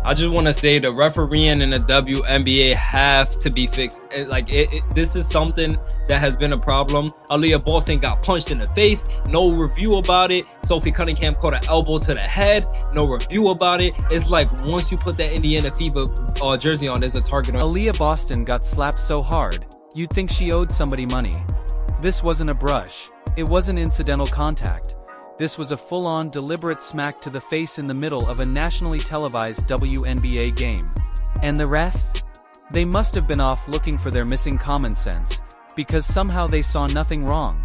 I just want to say the refereeing in the WNBA has to be fixed. This is something that has been a problem. Aaliyah Boston got punched in the face. No review about it. Sophie Cunningham caught an elbow to the head. No review about it. It's like once you put that Indiana Fever jersey on, there's a target on. Aaliyah Boston got slapped so hard, you'd think she owed somebody money. This wasn't a brush. It wasn't incidental contact. This was a full-on, deliberate smack to the face in the middle of a nationally televised WNBA game. And the refs? They must have been off looking for their missing common sense, because somehow they saw nothing wrong.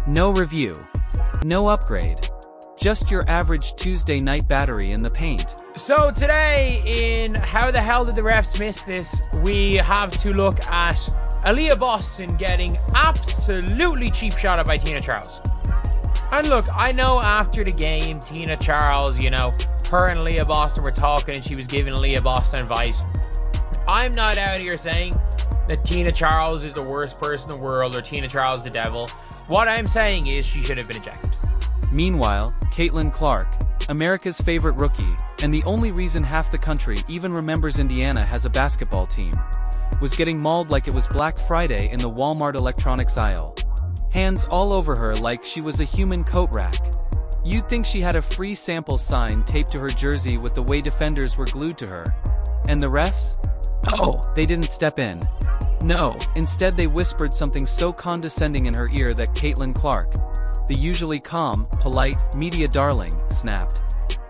No review. No upgrade. Just your average Tuesday night battery in the paint. So today, in How the Hell Did the Refs Miss This?, we have to look at Aaliyah Boston getting absolutely cheap shotted by Tina Charles. And look, I know after the game, Tina Charles, her and Aaliyah Boston were talking and she was giving Aaliyah Boston advice. I'm not out here saying that Tina Charles is the worst person in the world or Tina Charles the devil. What I'm saying is she should have been ejected. Meanwhile, Caitlin Clark, America's favorite rookie, and the only reason half the country even remembers Indiana has a basketball team, was getting mauled like it was Black Friday in the Walmart electronics aisle. Hands all over her like she was a human coat rack. You'd think she had a free sample sign taped to her jersey with the way defenders were glued to her. And the refs? Oh, they didn't step in. No, instead they whispered something so condescending in her ear that Caitlin Clark, the usually calm, polite, media darling, snapped.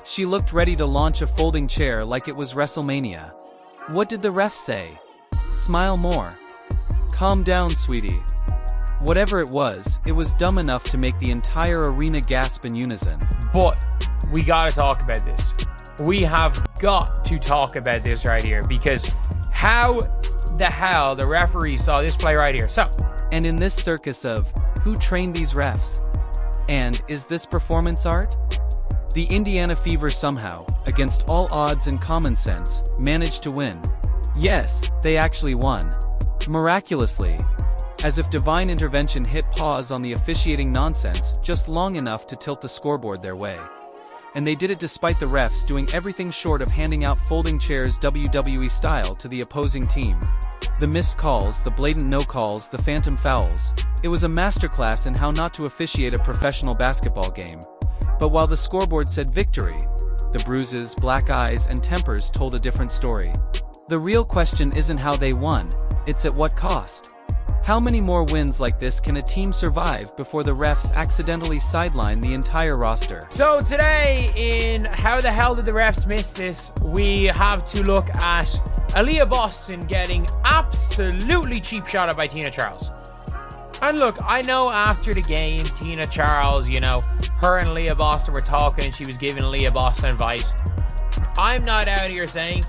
She looked ready to launch a folding chair like it was WrestleMania. What did the ref say? Smile more. Calm down, sweetie. Whatever it was dumb enough to make the entire arena gasp in unison. But we gotta talk about this. We have got to talk about this right here, because how the hell the referee saw this play right here. And in this circus of who trained these refs? And is this performance art? The Indiana Fever somehow, against all odds and common sense, managed to win. Yes, they actually won. Miraculously. As if divine intervention hit pause on the officiating nonsense just long enough to tilt the scoreboard their way. And they did it despite the refs doing everything short of handing out folding chairs WWE style to the opposing team. The missed calls, the blatant no calls, the phantom fouls. It was a masterclass in how not to officiate a professional basketball game. But while the scoreboard said victory, the bruises, black eyes, and tempers told a different story. The real question isn't how they won, it's at what cost. How many more wins like this can a team survive before the refs accidentally sideline the entire roster? So today, in How the Hell Did the Refs Miss This?, we have to look at Aaliyah Boston getting absolutely cheap shotted by Tina Charles. And look, I know after the game, Tina Charles, her and Aaliyah Boston were talking and she was giving Aaliyah Boston advice. I'm not out here saying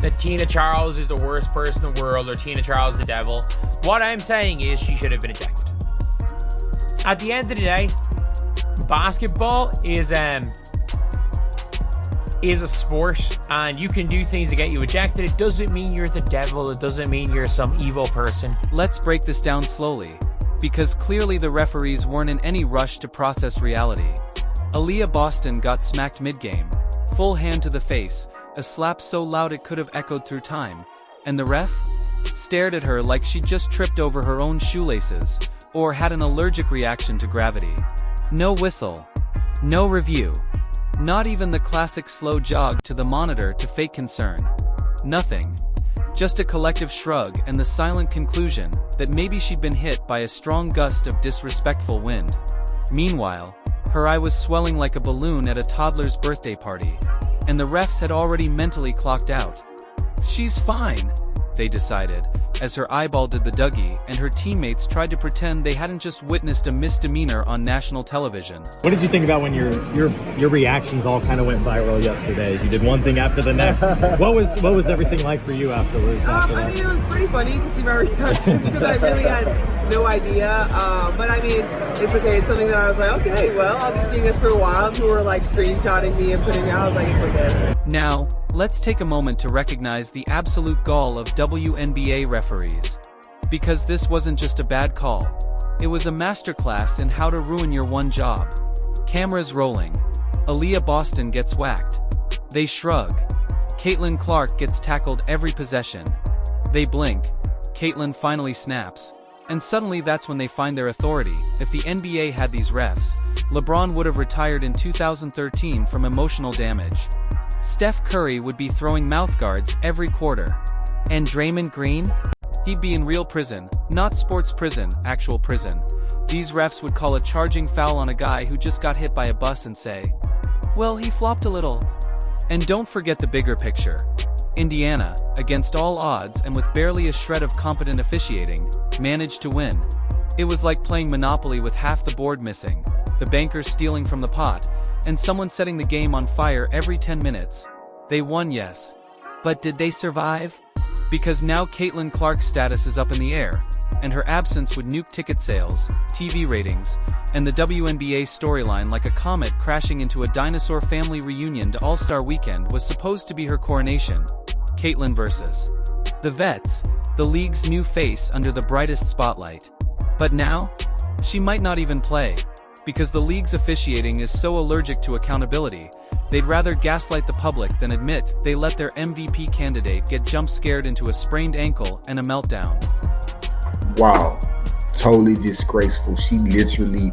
that Tina Charles is the worst person in the world or Tina Charles the devil. What I'm saying is she should have been ejected. At the end of the day, basketball is a sport, and you can do things to get you ejected. It doesn't mean you're the devil. It doesn't mean you're some evil person. Let's break this down slowly, because clearly the referees weren't in any rush to process reality. Aaliyah Boston got smacked mid-game, full hand to the face, a slap so loud it could have echoed through time, and the ref stared at her like she'd just tripped over her own shoelaces, or had an allergic reaction to gravity. No whistle. No review. Not even the classic slow jog to the monitor to fake concern. Nothing. Just a collective shrug and the silent conclusion that maybe she'd been hit by a strong gust of disrespectful wind. Meanwhile, her eye was swelling like a balloon at a toddler's birthday party, and the refs had already mentally clocked out. She's fine, they decided, as her eyeball did the Dougie and her teammates tried to pretend they hadn't just witnessed a misdemeanor on national television. What did you think about when your reactions all kind of went viral yesterday? You did one thing after the next. What was everything like for you afterwards? I mean, it was pretty funny to see my reactions because I really had no idea. But I mean, it's okay. It's something that I was like, okay, well, I'll be seeing this for a while. People were like screenshotting me and putting me out. I was like, it's okay. Now, let's take a moment to recognize the absolute gall of WNBA referees. Because this wasn't just a bad call. It was a masterclass in how to ruin your one job. Cameras rolling. Aaliyah Boston gets whacked. They shrug. Caitlin Clark gets tackled every possession. They blink, Caitlin finally snaps, and suddenly that's when they find their authority. If the NBA had these refs, LeBron would have retired in 2013 from emotional damage. Steph Curry would be throwing mouthguards every quarter. And Draymond Green? He'd be in real prison, not sports prison, actual prison. These refs would call a charging foul on a guy who just got hit by a bus and say, "Well, he flopped a little." And don't forget the bigger picture. Indiana, against all odds and with barely a shred of competent officiating, managed to win. It was like playing Monopoly with half the board missing, the bankers stealing from the pot, and someone setting the game on fire every 10 minutes. They won, yes. But did they survive? Because now Caitlin Clark's status is up in the air, and her absence would nuke ticket sales, TV ratings, and the WNBA storyline like a comet crashing into a dinosaur family reunion to All-Star Weekend was supposed to be her coronation. Caitlin versus the Vets, the league's new face under the brightest spotlight. But now, she might not even play, because the league's officiating is so allergic to accountability, they'd rather gaslight the public than admit they let their MVP candidate get jump-scared into a sprained ankle and a meltdown. Wow, totally disgraceful. She literally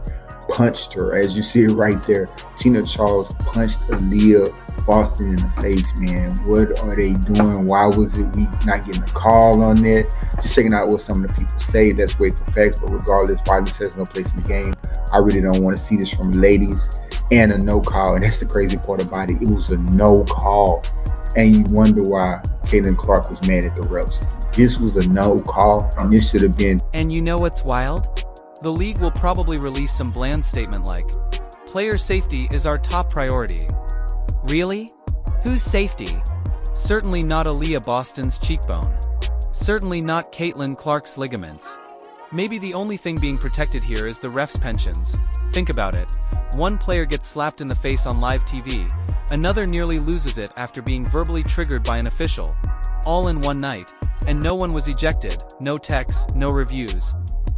punched her, as you see it right there. Tina Charles punched Aaliyah Boston in the face, man. What are they doing? Why was it we not getting a call on that? Just checking out what some of the people say. That's wait for facts, but regardless, violence has no place in the game. I really don't want to see this from ladies. And a no call, and that's the crazy part about it. It was a no call, and you wonder why Caitlin Clark was mad at the refs. This was a no call, and this should have been. And you know what's wild? The league will probably release some bland statement like, "Player safety is our top priority." Really? Whose safety? Certainly not Aaliyah Boston's cheekbone. Certainly not Caitlin Clark's ligaments. Maybe the only thing being protected here is the refs' pensions. Think about it. One player gets slapped in the face on live TV, another nearly loses it after being verbally triggered by an official. All in one night, and no one was ejected, no texts, no reviews.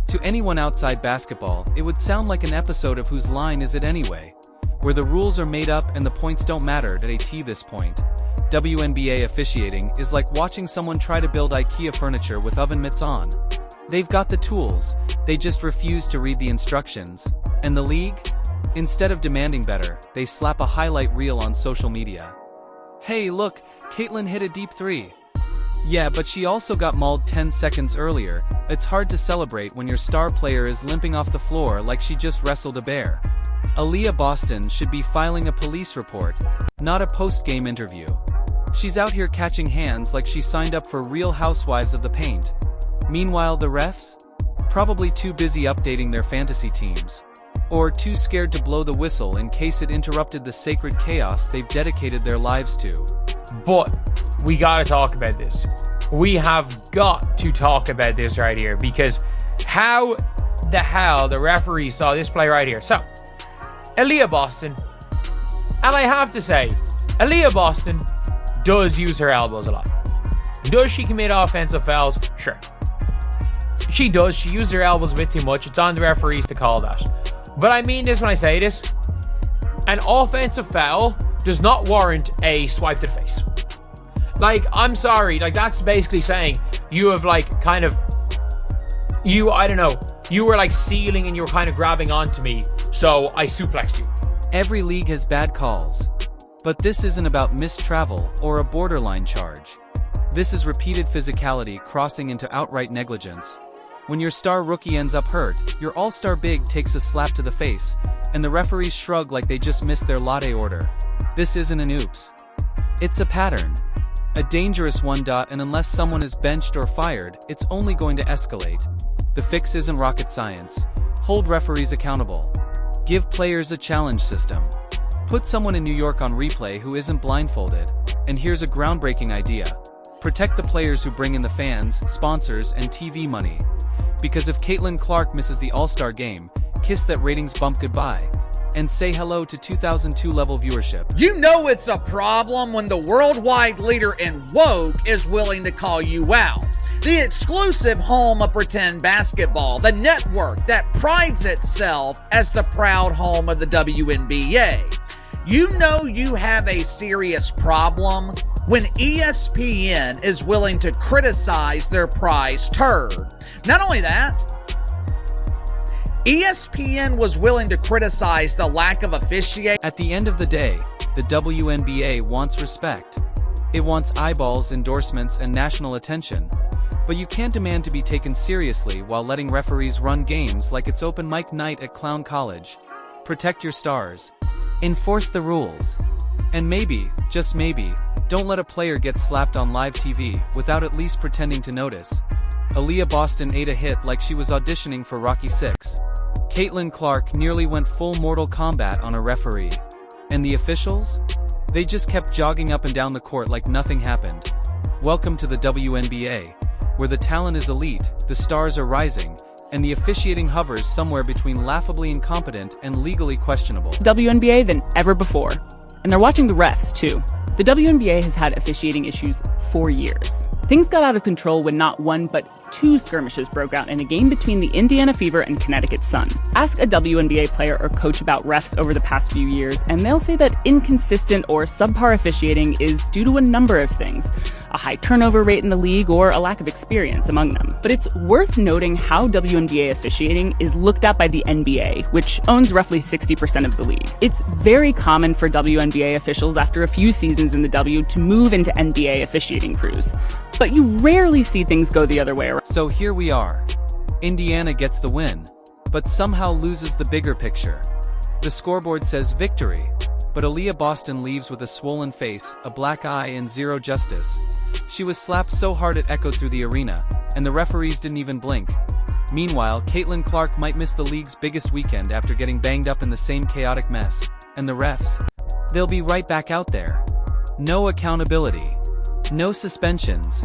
To anyone outside basketball, it would sound like an episode of Whose Line Is It Anyway?, where the rules are made up and the points don't matter at this point. WNBA officiating is like watching someone try to build IKEA furniture with oven mitts on. They've got the tools, they just refuse to read the instructions. And the league? Instead of demanding better, they slap a highlight reel on social media. "Hey, look, Caitlin hit a deep three." Yeah, but she also got mauled 10 seconds earlier. It's hard to celebrate when your star player is limping off the floor like she just wrestled a bear. Aaliyah Boston should be filing a police report, not a post-game interview. She's out here catching hands like she signed up for Real Housewives of the Paint. Meanwhile, the refs? Probably too busy updating their fantasy teams. Or too scared to blow the whistle in case it interrupted the sacred chaos they've dedicated their lives to. But we gotta talk about this. We have got to talk about this right here, because how the hell the referee saw this play right here. So, Aaliyah Boston, and I have to say, Aaliyah Boston does use her elbows a lot. Does she commit offensive fouls? Sure. She does. She used her elbows a bit too much. It's on the referees to call that. But I mean this when I say this. An offensive foul does not warrant a swipe to the face. Like, I'm sorry. Like, that's basically saying you have, like, kind of... You were, like, sealing and you were kind of grabbing onto me, so I suplexed you. Every league has bad calls. But this isn't about missed travel or a borderline charge. This is repeated physicality crossing into outright negligence. When your star rookie ends up hurt, your all-star big takes a slap to the face, and the referees shrug like they just missed their latte order. This isn't an oops. It's a pattern. A dangerous one. And unless someone is benched or fired, it's only going to escalate. The fix isn't rocket science. Hold referees accountable. Give players a challenge system. Put someone in New York on replay who isn't blindfolded. And here's a groundbreaking idea. Protect the players who bring in the fans, sponsors, and TV money. Because if Caitlin Clark misses the All-Star game, kiss that ratings bump goodbye. And say hello to 2002 level viewership. You know it's a problem when the worldwide leader in woke is willing to call you out. The exclusive home of pretend basketball, the network that prides itself as the proud home of the WNBA. You know you have a serious problem when ESPN is willing to criticize their prize turd. Not only that, ESPN was willing to criticize the lack of officiating. At the end of the day, the WNBA wants respect. It wants eyeballs, endorsements, and national attention. But you can't demand to be taken seriously while letting referees run games like it's open mic night at Clown College. Protect your stars. Enforce the rules. And maybe, just maybe, don't let a player get slapped on live TV without at least pretending to notice. Aaliyah Boston ate a hit like she was auditioning for Rocky VI. Caitlin Clark nearly went full Mortal Kombat on a referee. And the officials? They just kept jogging up and down the court like nothing happened. Welcome to the WNBA, where the talent is elite, the stars are rising, and the officiating hovers somewhere between laughably incompetent and legally questionable. WNBA than ever before. And they're watching the refs, too. The WNBA has had officiating issues for years. Things got out of control when not one but two skirmishes broke out in a game between the Indiana Fever and Connecticut Sun. Ask a WNBA player or coach about refs over the past few years, and they'll say that inconsistent or subpar officiating is due to a number of things. A high turnover rate in the league or a lack of experience among them. But it's worth noting how WNBA officiating is looked at by the NBA, which owns roughly 60% of the league. It's very common for WNBA officials after a few seasons in the W to move into NBA officiating crews. But you rarely see things go the other way around. So here we are. Indiana gets the win, but somehow loses the bigger picture. The scoreboard says victory, but Aaliyah Boston leaves with a swollen face, a black eye, and zero justice. She was slapped so hard it echoed through the arena, and the referees didn't even blink. Meanwhile, Caitlin Clark might miss the league's biggest weekend after getting banged up in the same chaotic mess. And the refs? They'll be right back out there. No accountability. No suspensions.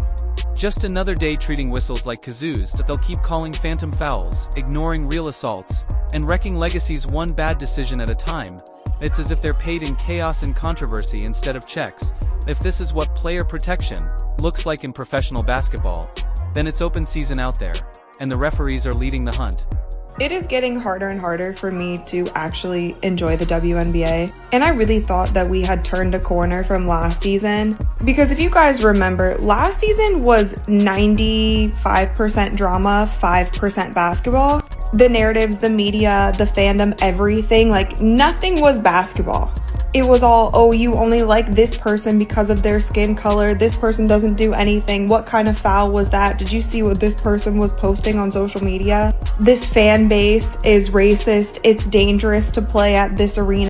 Just another day treating whistles like kazoos that they'll keep calling phantom fouls, ignoring real assaults, and wrecking legacies one bad decision at a time. It's as if they're paid in chaos and controversy instead of checks. If this is what player protection looks like in professional basketball, then it's open season out there, and the referees are leading the hunt. It is getting harder and harder for me to actually enjoy the WNBA, and I really thought that we had turned a corner from last season, because if you guys remember, last season was 95% drama, 5% basketball. The narratives, the media, the fandom, everything, like nothing was basketball. It was all, oh, you only like this person because of their skin color. This person doesn't do anything. What kind of foul was that? Did you see what this person was posting on social media? This fan base is racist. It's dangerous to play at this arena.